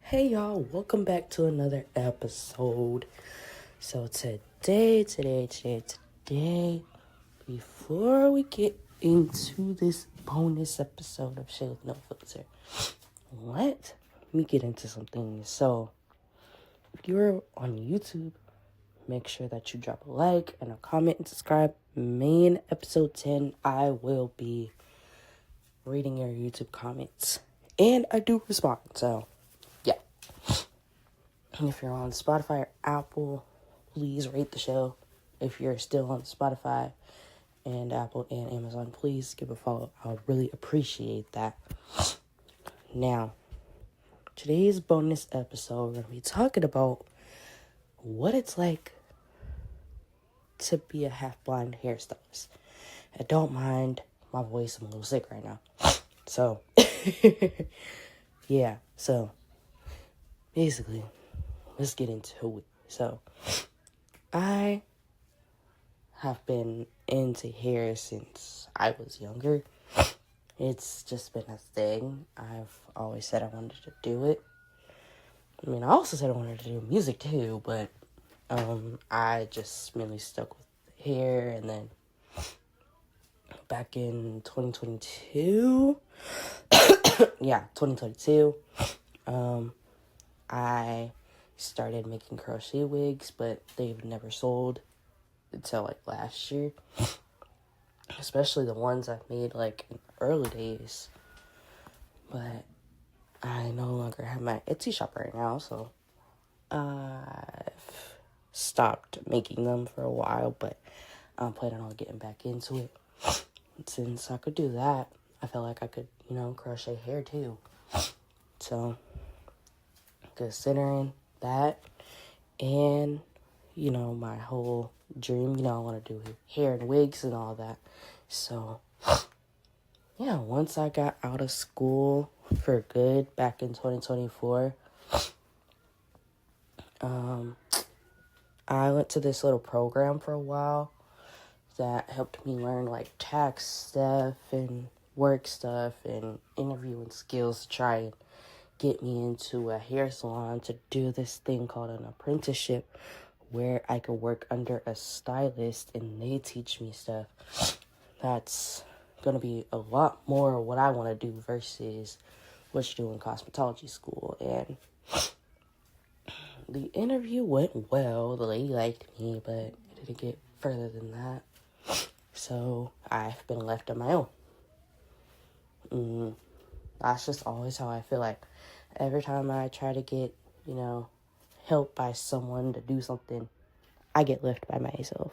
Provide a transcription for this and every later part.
Hey y'all, welcome back to another episode. So today, before we get into this bonus episode of Shade with No Filter, let me get into some things. So, if you're on YouTube, make sure that you drop a like and a comment and subscribe. Main episode 10, I will be reading your YouTube comments. And I do respond, so yeah. If you're on Spotify or Apple, please rate the show. If you're still on Spotify and Apple and Amazon, please give a follow. I would really appreciate that. Now, today's bonus episode, we're going to be talking about what it's like to be a half-blind hairstylist. I don't mind my voice. I'm a little sick right now. So, yeah. So, basically, let's get into it. So, I have been into hair since I was younger. It's just been a thing. I've always said I wanted to do it. I mean, I also said I wanted to do music too, but I just mainly stuck with hair. And then back in 2022, I started making crochet wigs, but they've never sold until like last year. Especially the ones I made like in the early days. But I no longer have my Etsy shop right now, so I've stopped making them for a while, but I'm planning on getting back into it. Since I could do that, I felt like I could, crochet hair too. So, considering that and, my whole dream, I want to do hair and wigs and all that. So, yeah, once I got out of school for good back in 2024, I went to this little program for a while that helped me learn like tax stuff and work stuff and interviewing skills to try and get me into a hair salon to do this thing called an apprenticeship where I could work under a stylist and they teach me stuff. That's going to be a lot more of what I want to do versus what you do in cosmetology school. And the interview went well. The lady liked me, but it didn't get further than that. So I've been left on my own. That's just always how I feel like. Every time I try to get, help by someone to do something, I get left by myself.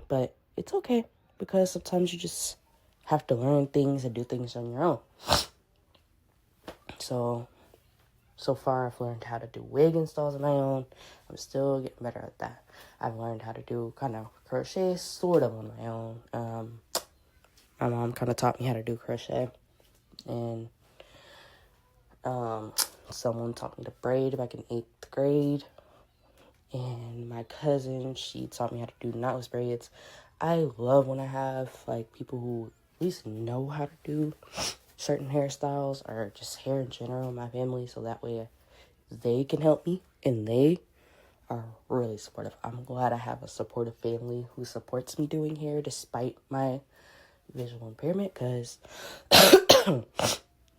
But it's okay, because sometimes you just have to learn things and do things on your own. So far I've learned how to do wig installs on my own. I'm still getting better at that. I've learned how to do kind of crochet sort of on my own. My mom kind of taught me how to do crochet. And someone taught me to braid back in 8th grade. And my cousin, she taught me how to do knotless braids. I love when I have like people who at least know how to do certain hairstyles or just hair in general in my family, so that way they can help me and they are really supportive. I'm glad I have a supportive family who supports me doing hair despite my visual impairment, because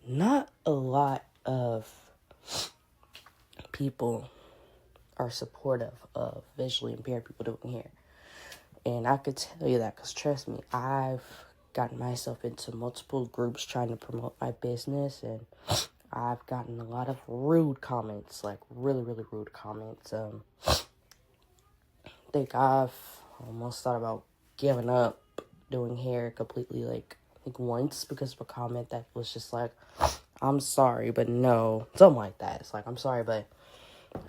not a lot of people are supportive of visually impaired people doing hair. And I could tell you that because, trust me, I've gotten myself into multiple groups trying to promote my business, and I've gotten a lot of rude comments, like really, really rude comments. I think I've almost thought about giving up doing hair completely, like once, because of a comment that was just like, I'm sorry, but no, something like that. It's like, I'm sorry, but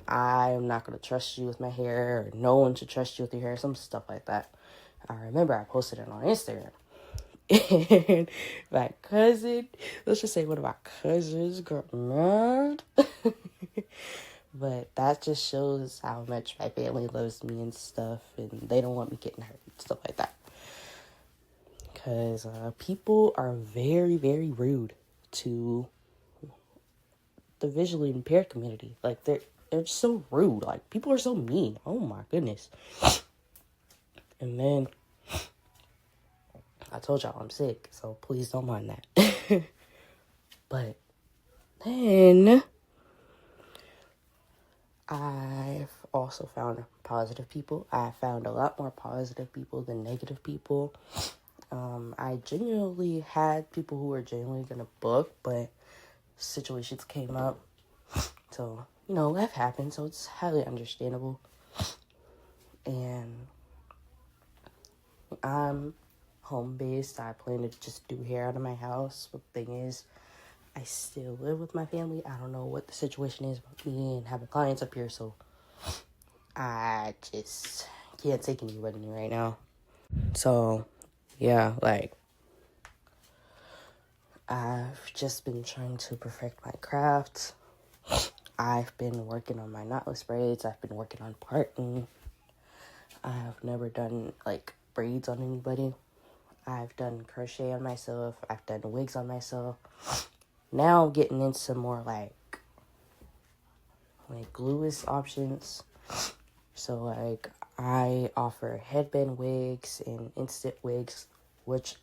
I'm not going to trust you with my hair, or no one should trust you with your hair, some stuff like that. I remember I posted it on Instagram. And my cousin, let's just say one of my cousins got mad. But that just shows how much my family loves me and stuff, and they don't want me getting hurt and stuff like that. Because people are very, very rude to the visually impaired community. Like, they're so rude. Like, people are so mean. Oh my goodness. And then I told y'all I'm sick, so please don't mind that. But then I've also found positive people. I found a lot more positive people than negative people. I genuinely had people who were genuinely going to book, but situations came up. So, life happens, so it's highly understandable. And I'm home-based. I plan to just do hair out of my house. But the thing is, I still live with my family. I don't know what the situation is about me and having clients up here, so I just can't take anybody right now. So, yeah, like, I've just been trying to perfect my craft. I've been working on my knotless braids. I've been working on parting. I've never done, like, braids on anybody. I've done crochet on myself. I've done wigs on myself. Now I'm getting into more, like glueless options. So, like, I offer headband wigs and instant wigs, which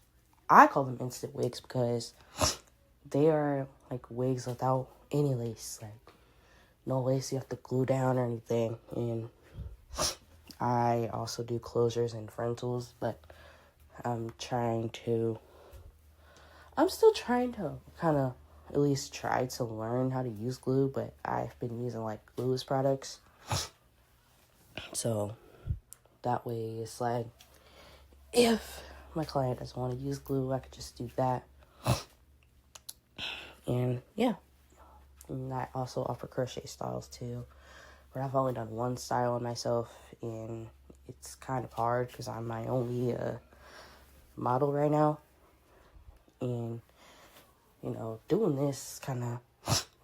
I call them instant wigs because they are, like, wigs without any lace. Like, no lace you have to glue down or anything. And I also do closures and frontals, but I'm still trying to kind of at least try to learn how to use glue, but I've been using, like, glueless products. So that way it's like, if my client doesn't want to use glue, I could just do that. And yeah. And I also offer crochet styles too, but I've only done one style on myself, and it's kind of hard because I'm my only model right now. And, doing this kind of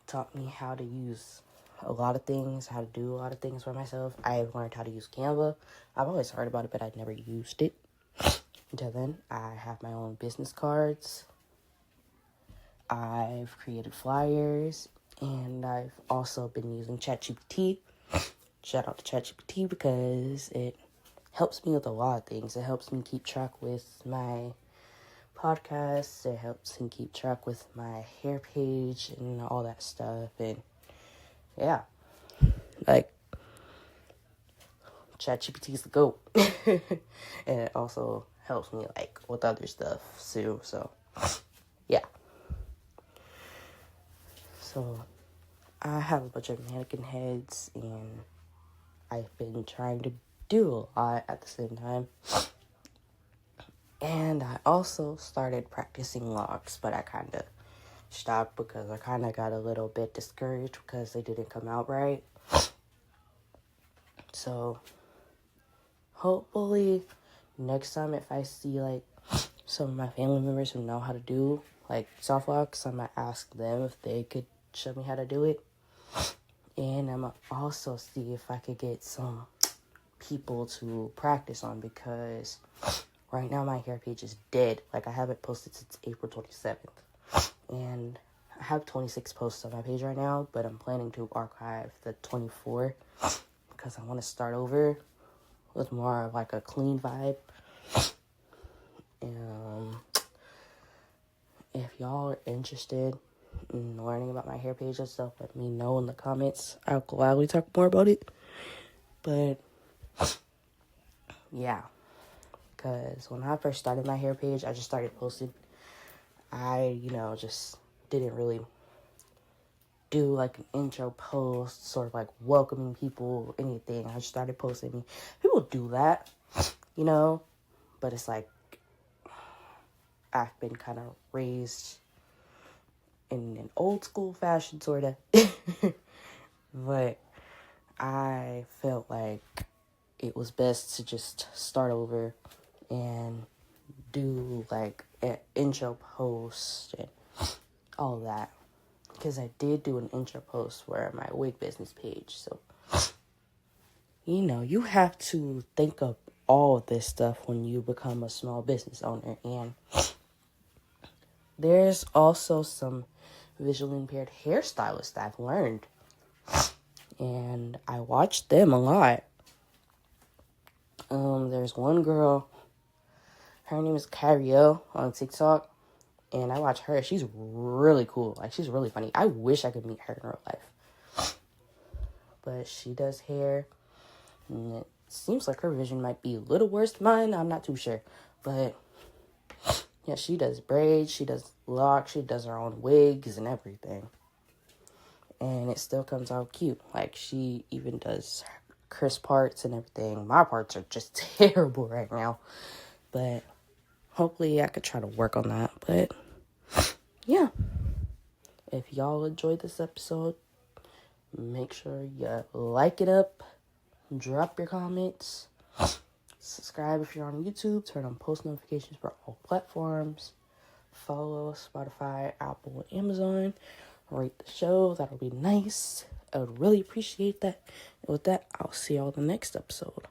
taught me how to use a lot of things, how to do a lot of things for myself. I've learned how to use Canva. I've always heard about it, but I'd never used it until then. I have my own business cards. I've created flyers, and I've also been using ChatGPT. Shout out to ChatGPT because it helps me with a lot of things. It helps me keep track with my podcasts. It helps me keep track with my hair page and all that stuff. And yeah, like, ChatGPT is the GOAT. And it also helps me, like, with other stuff too. So yeah. So I have a bunch of mannequin heads, and I've been trying to do a lot at the same time. And I also started practicing locks, but I kind of stopped because I kind of got a little bit discouraged because they didn't come out right. So hopefully next time, if I see, like, some of my family members who know how to do, like, soft locks, I might ask them if they could show me how to do it. And I'm also see if I could get some people to practice on, because right now my hair page is dead. Like, I haven't posted since April 27th. And I have 26 posts on my page right now, but I'm planning to archive the 24 because I want to start over with more of, like, a clean vibe. If y'all are interested in learning about my hair page and stuff, let me know in the comments. I'll gladly talk more about it. But yeah, because when I first started my hair page, I just started posting. I, just didn't really do, like, an intro post, sort of like welcoming people, anything. I just started posting. People do that, but it's like, I've been kind of raised in an old school fashion, sort of. But I felt like it was best to just start over and do, like, an intro post and all that. Because I did do an intro post for my wig business page. So, you have to think of all of this stuff when you become a small business owner. And there's also some visually impaired hairstylist that I've learned. And I watch them a lot. There's one girl, her name is Kyrielle on TikTok, and I watch her. She's really cool. Like, she's really funny. I wish I could meet her in real life. But she does hair, and it seems like her vision might be a little worse than mine. I'm not too sure. But yeah, she does braids, she does locks, she does her own wigs and everything. And it still comes out cute. Like, she even does crisp parts and everything. My parts are just terrible right now. But hopefully I could try to work on that. But yeah. If y'all enjoyed this episode, make sure you like it up. Drop your comments. Subscribe if you're on YouTube. Turn on post notifications for all platforms. Follow Spotify, Apple, and Amazon. Rate the show. That'll be nice. I would really appreciate that. And with that, I'll see y'all in the next episode.